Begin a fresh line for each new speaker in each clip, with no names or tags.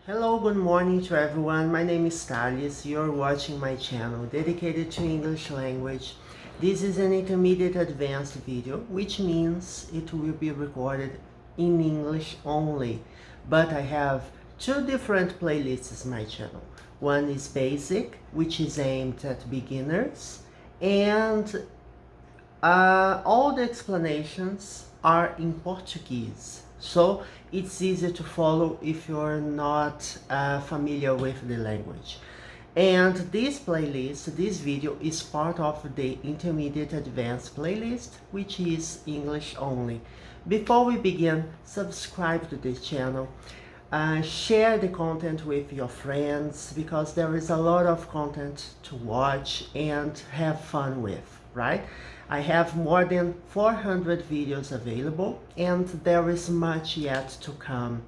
Hello, good morning to everyone. My name is Thales. You're watching my channel dedicated to English language. This is an intermediate advanced video, which means it will be recorded in English only. But I have two different playlists in my channel. One is basic, which is aimed at beginners, and all the explanations are in Portuguese, so it's easy to follow if you're not familiar with the language. And this playlist, this video, is part of the intermediate advanced playlist, which is English only. Before we begin, subscribe to this channel. Share the content with your friends, because there is a lot of content to watch and have fun with, right? I have more than 400 videos available, and there is much yet to come.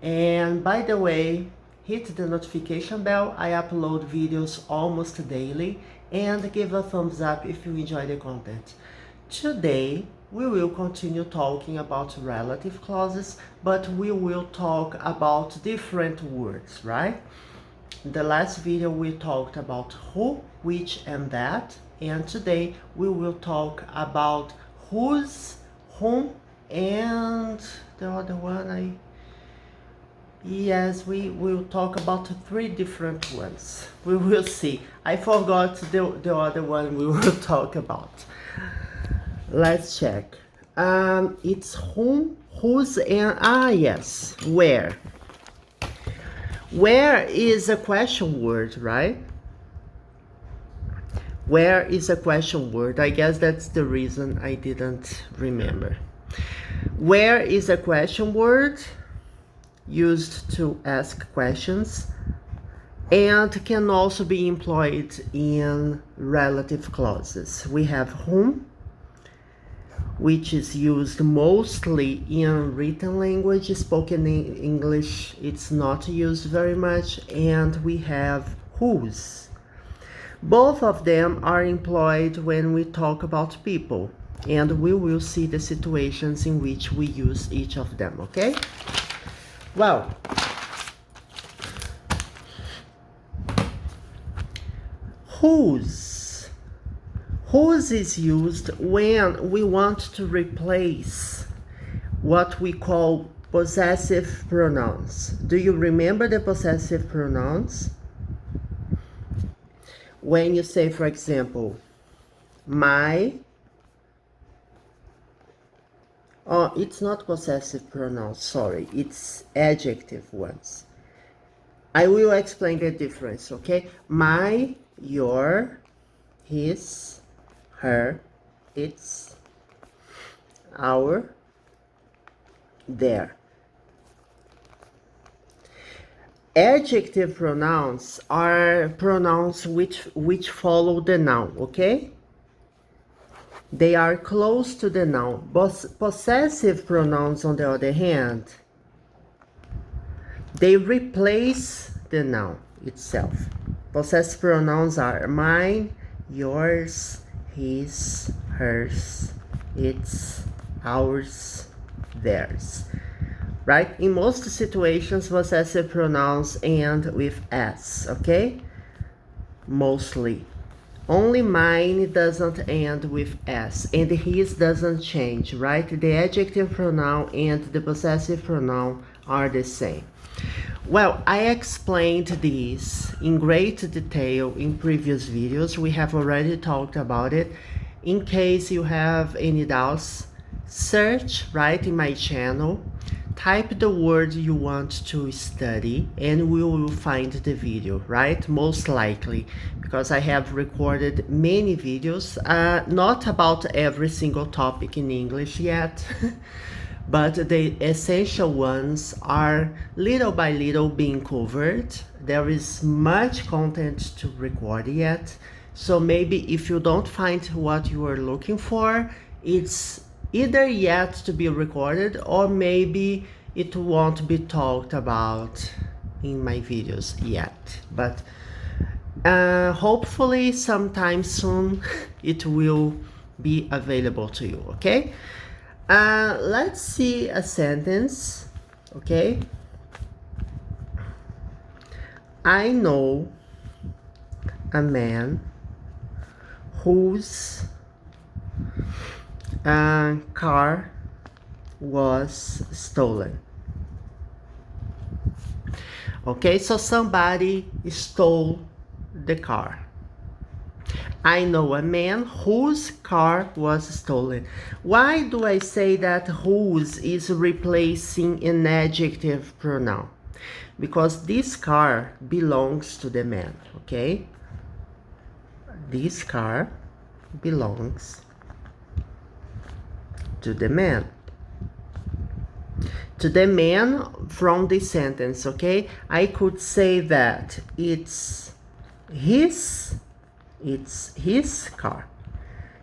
And by the way, hit the notification bell. I upload videos almost daily, and give a thumbs up if you enjoy the content. Today, we will continue talking about relative clauses, but we will talk about different words, right? In the last video, we talked about who, which, and that. And today, we will talk about whose, whom, and the other one, Yes, we will talk about three different ones. We will see. I forgot the other one we will talk about. Let's check. It's whom, whose, and yes, where. Where is a question word, right? Where is a question word? I guess that's the reason I didn't remember. Where is a question word used to ask questions and can also be employed in relative clauses. We have whom, which is used mostly in written language. Spoken in English, it's not used very much. And we have whose. Both of them are employed when we talk about people, and we will see the situations in which we use each of them, okay? Well, whose. Whose is used when we want to replace what we call possessive pronouns. Do you remember the possessive pronouns? When you say, for example, my, oh, it's not possessive pronouns, sorry, it's adjective ones. I will explain the difference, okay? My, your, his, her, its, our, their. Adjective pronouns are pronouns which follow the noun, okay? They are close to the noun. Possessive pronouns, on the other hand, they replace the noun itself. Possessive pronouns are mine, yours, his, hers, its, ours, theirs. Right? In most situations, possessive pronouns end with s, okay? Mostly. Only mine doesn't end with s, and his doesn't change, right? The adjective pronoun and the possessive pronoun are the same. Well, I explained this in great detail in previous videos. We have already talked about it. In case you have any doubts, search right in my channel. Type the word you want to study and we will find the video, right? Most likely, because I have recorded many videos, not about every single topic in English yet, but the essential ones are little by little being covered. There is much content to record yet, so maybe if you don't find what you are looking for, it's either yet to be recorded or maybe it won't be talked about in my videos yet. But hopefully sometime soon it will be available to you, okay? Let's see a sentence, okay? I know a man whose car was stolen. Okay, so somebody stole the car. I know a man whose car was stolen. Why do I say that whose is replacing an adjective pronoun? Because this car belongs to the man, okay? This car belongs to the man. To the man from this sentence, okay? I could say that it's his car.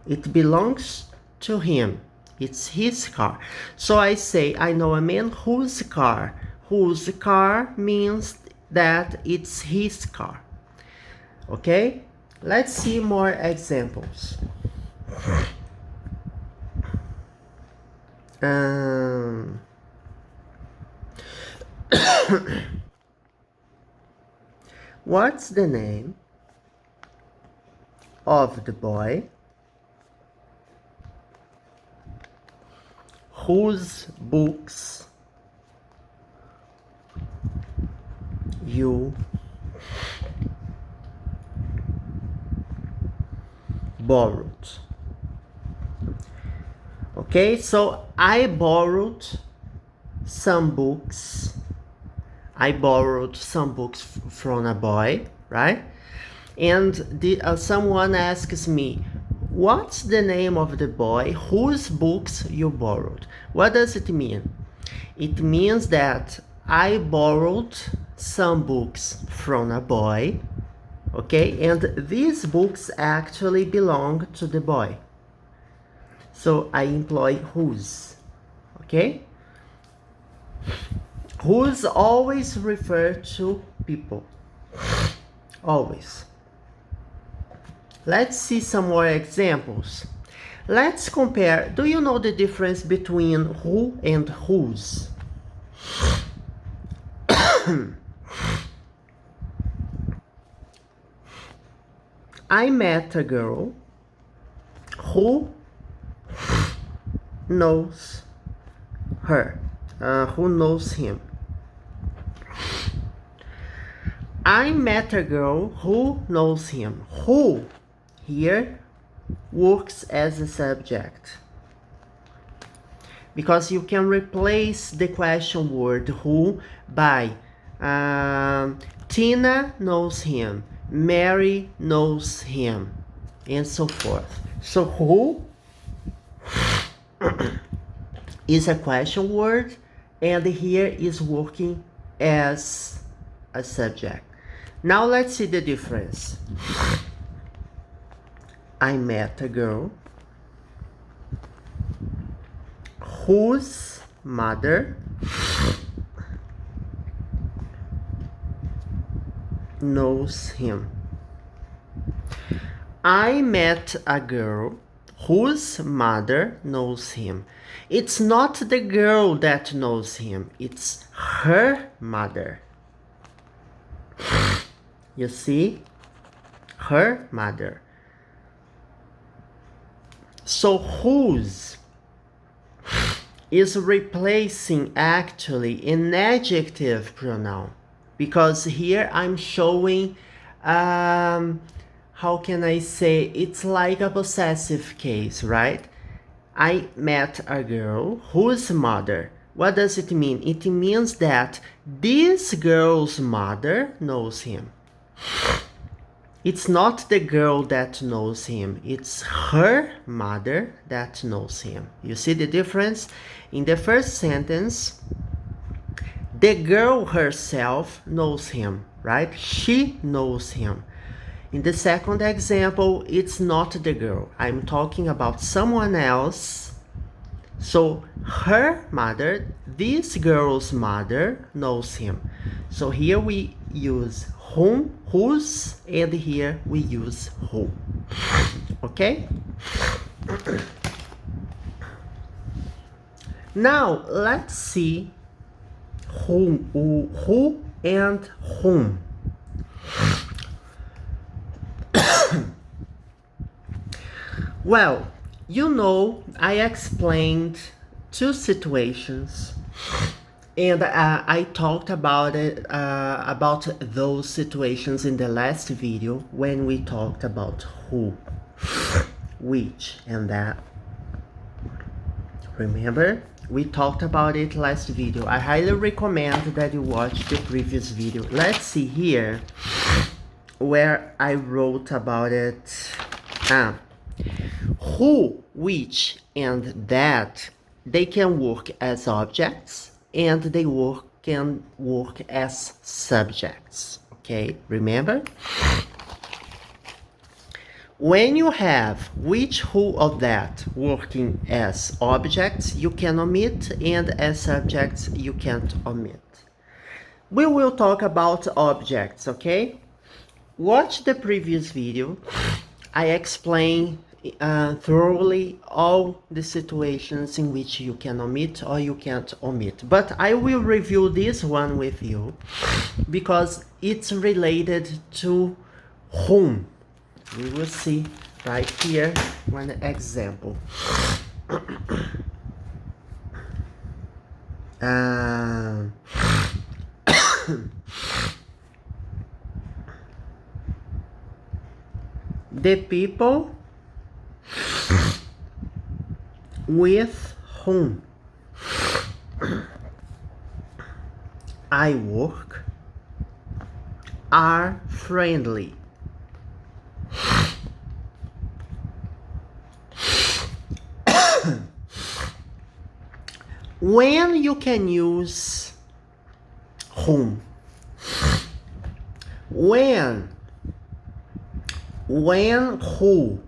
It belongs to him. It's his car. So I say, I know a man whose car. Whose car means that it's his car. Okay? Let's see more examples. What's the name of the boy whose books you borrowed? Okay, so I borrowed some books. I borrowed some books from a boy, right? And someone asks me, what's the name of the boy whose books you borrowed? What does it mean? It means that I borrowed some books from a boy, okay? And these books actually belong to the boy. So I employ whose, okay? Whose always refer to people, always. Let's see some more examples. Let's compare. Do you know the difference between who and whose? I met a girl who knows her, who knows him. I met a girl who knows him. Who here works as a subject, because you can replace the question word who by Tina knows him, Mary knows him, and so forth. So who is a question word, and here is working as a subject. Now let's see the difference. I met a girl whose mother knows him. I met a girl whose mother knows him. It's not the girl that knows him, it's her mother. You see? Her mother. So whose is replacing actually an adjective pronoun, because here I'm showing how can I say, it's like a possessive case, right? I met a girl whose mother. What does it mean? It means that this girl's mother knows him. It's not the girl that knows him, it's her mother that knows him. You see the difference? In the first sentence, the girl herself knows him, right? She knows him. In the second example, it's not the girl. I'm talking about someone else. So her mother, this girl's mother, knows him. So here we use whom, whose, and here we use who. Okay? Now let's see who and whom. Well, you know, I explained two situations, and I talked about it, about those situations in the last video when we talked about who, which, and that. Remember? We talked about it last video. I highly recommend that you watch the previous video. Let's see here where I wrote about it. Who, which, and that, they can work as objects and they can work as subjects. Okay, remember? When you have which, who, or that working as objects, you can omit, and as subjects, you can't omit. We will talk about objects, okay? Watch the previous video. I explain thoroughly all the situations in which you can omit or you can't omit. But I will review this one with you because it's related to whom. We will see right here one example. The people with whom I work are friendly. When you can use whom? When who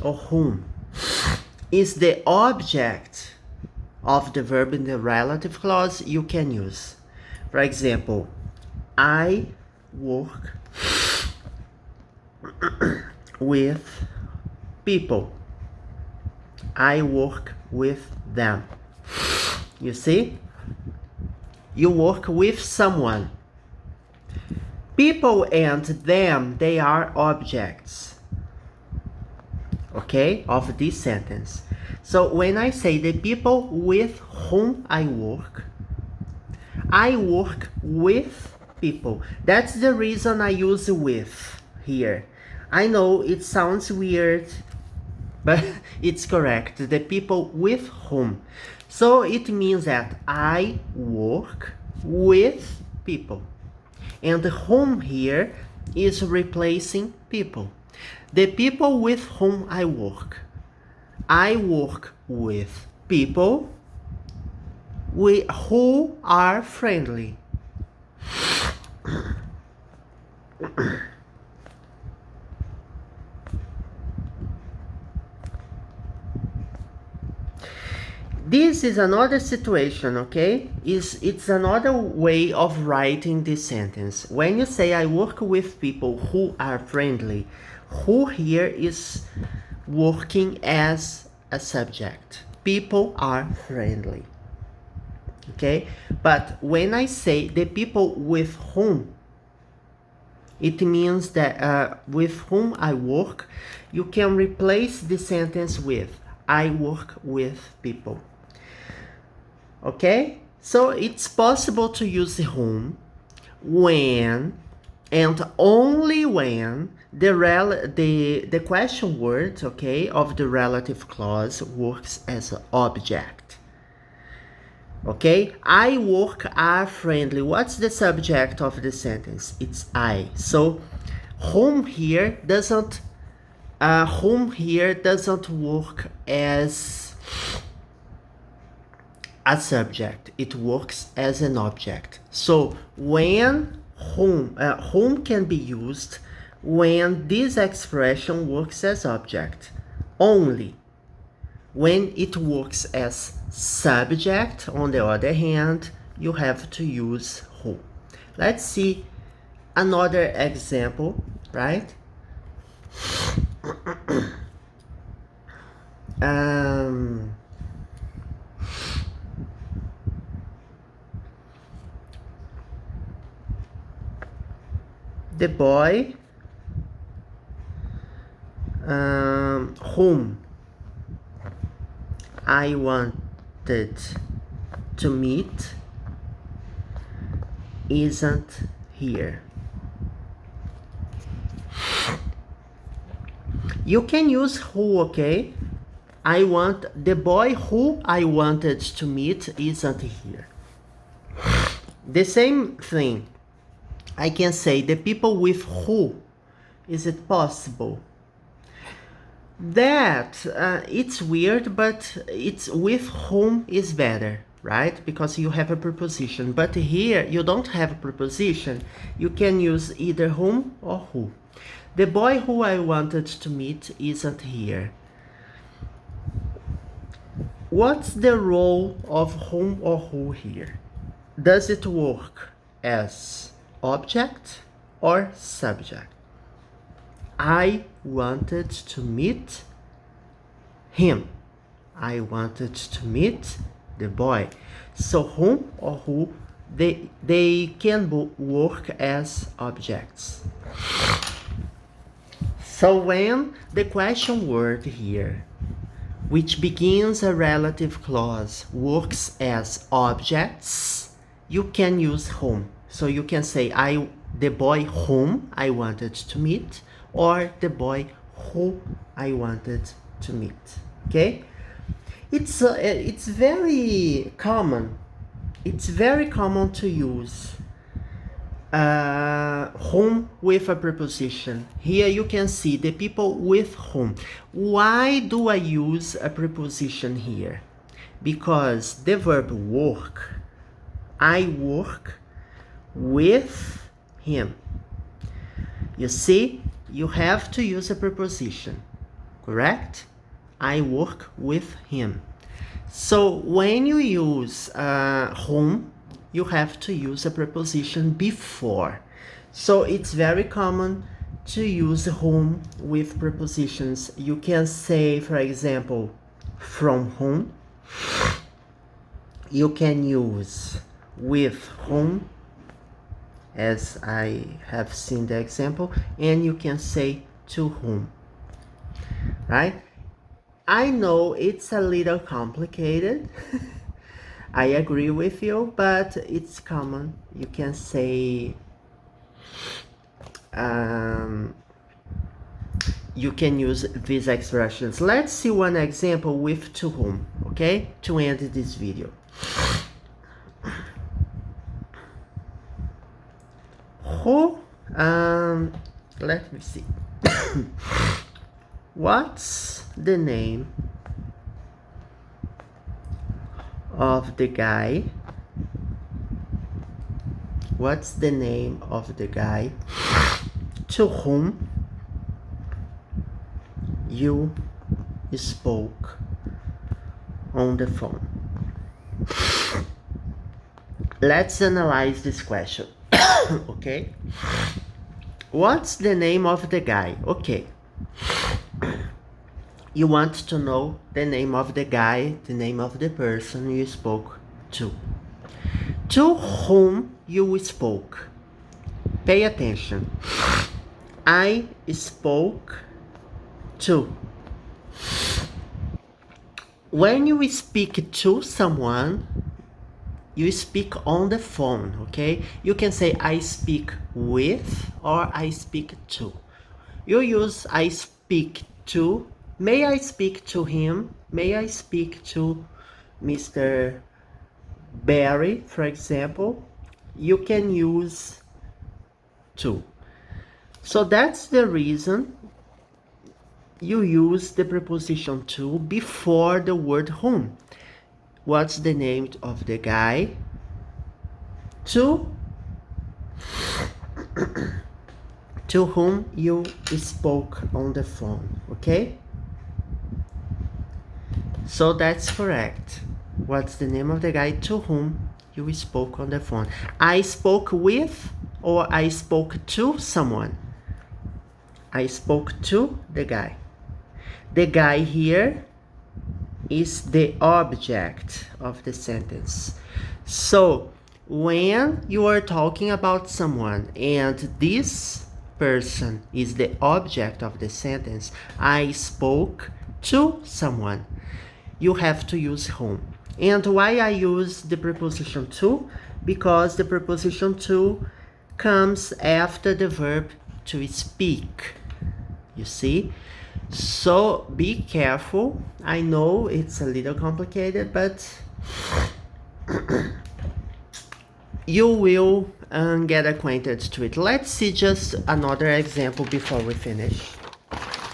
or whom is the object of the verb in the relative clause, you can use. For example, I work with people. I work with them. You see? You work with someone. People and them, they are objects, okay, of this sentence. So when I say the people with whom I work with people. That's the reason I use with here. I know it sounds weird, but it's correct. The people with whom. So it means that I work with people. And whom here is replacing people. The people with whom I work. I work with people who are friendly. This is another situation, okay? It's another way of writing this sentence. When you say I work with people who are friendly, who here is working as a subject. People are friendly, okay? But when I say the people with whom, it means that with whom I work, you can replace the sentence with I work with people. Okay, so it's possible to use whom when and only when the question word, okay, of the relative clause works as an object. Okay, I work are friendly. What's the subject of the sentence? It's I. So whom here doesn't work as a subject. It works as an object. So when whom can be used when this expression works as object only. When it works as subject, on the other hand, you have to use who. Let's see another example, right? the boy whom I wanted to meet isn't here. You can use who, okay? The boy who I wanted to meet isn't here. The same thing, I can say the people with who. Is it possible? That, it's weird, but it's with whom is better, right? Because you have a preposition. But here, you don't have a preposition. You can use either whom or who. The boy who I wanted to meet isn't here. What's the role of whom or who here? Does it work as object or subject? I wanted to meet him. I wanted to meet the boy. So whom or who, they can work as objects. So when the question word here, which begins a relative clause, works as objects, you can use whom. So you can say the boy whom I wanted to meet, or the boy who I wanted to meet. Okay? It's very common. It's very common to use whom with a preposition. Here you can see the people with whom. Why do I use a preposition here? Because the verb work, I work with him. You see, you have to use a preposition, correct? I work with him. So when you use whom, you have to use a preposition before. So it's very common to use whom with prepositions. You can say, for example, from whom. You can use with whom, as I have seen the example, and you can say to whom, right? I know it's a little complicated. I agree with you, but it's common. You can say, you can use these expressions. Let's see one example with to whom, okay? To end this video. Who, let me see. What's the name of the guy? What's the name of the guy to whom you spoke on the phone? Let's analyze this question. Okay, what's the name of the guy? Okay, you want to know the name of the guy, the name of the person you spoke to whom you spoke. Pay attention. I spoke to. When you speak to someone, you speak on the phone, okay? You can say I speak with or I speak to. You use I speak to. May I speak to him? May I speak to Mr. Barry, for example? You can use to. So that's the reason you use the preposition to before the word whom. What's the name of the guy to whom you spoke on the phone, okay? So that's correct. What's the name of the guy to whom you spoke on the phone? I spoke with or I spoke to someone. I spoke to the guy. The guy here is the object of the sentence. So when you are talking about someone and this person is the object of the sentence, I spoke to someone, you have to use whom. And why I use the preposition to? Because the preposition to comes after the verb to speak. You see? So be careful. I know it's a little complicated, but you will get acquainted to it. Let's see just another example before we finish.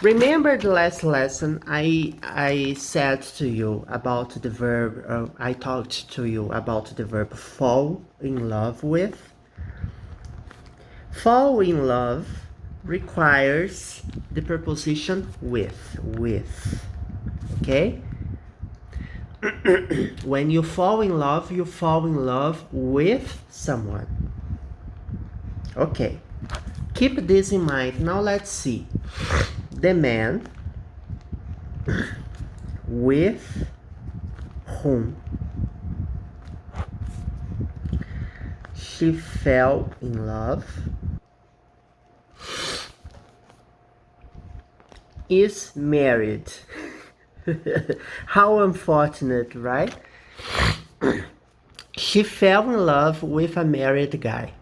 Remember the last lesson I said to you about the verb, I talked to you about the verb fall in love with? Fall in love requires the preposition with, okay? When you fall in love with someone. Okay, keep this in mind. Now let's see. The man with whom she fell in love is married. How unfortunate, right? She fell in love with a married guy.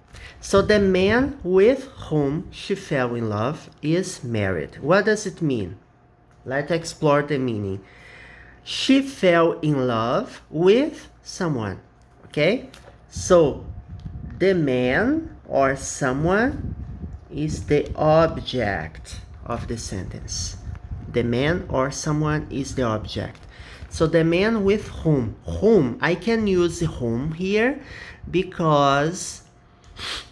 So the man with whom she fell in love is married. What does it mean? Let's explore the meaning. She fell in love with someone, okay? So the man or someone is the object of the sentence. The man or someone is the object. So the man with whom. Whom, I can use whom here because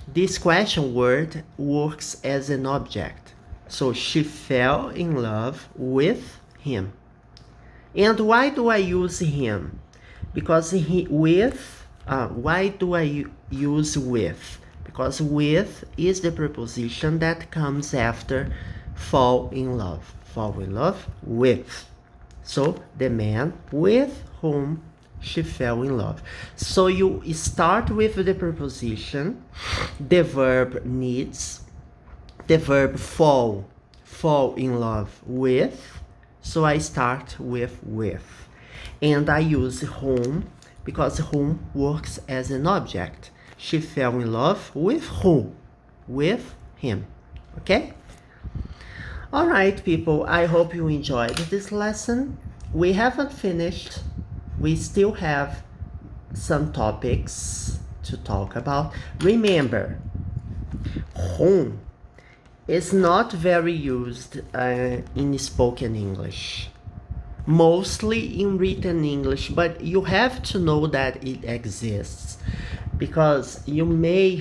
this question word works as an object. So she fell in love with him. And why do I use him? Because why do I use with? Because with is the preposition that comes after fall in love. Fall in love with. So the man with whom she fell in love. So you start with the preposition, the verb needs, the verb fall in love with. So I start with. And I use whom because whom works as an object. She fell in love with who? With him. Okay? All right, people, I hope you enjoyed this lesson. We haven't finished. We still have some topics to talk about. Remember, whom is not very used in spoken English. Mostly in written English, but you have to know that it exists because you may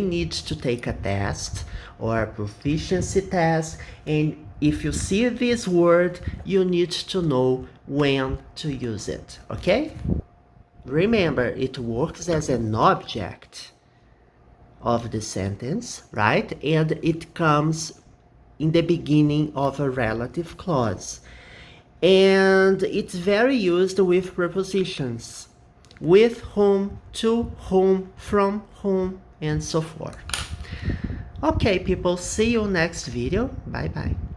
need to take a test or a proficiency test, and if you see this word, you need to know when to use it, okay? Remember, it works as an object of the sentence, right? And it comes in the beginning of a relative clause. And it's very used with prepositions. With whom, to whom, from whom, and so forth. Okay, people, see you next video. Bye-bye.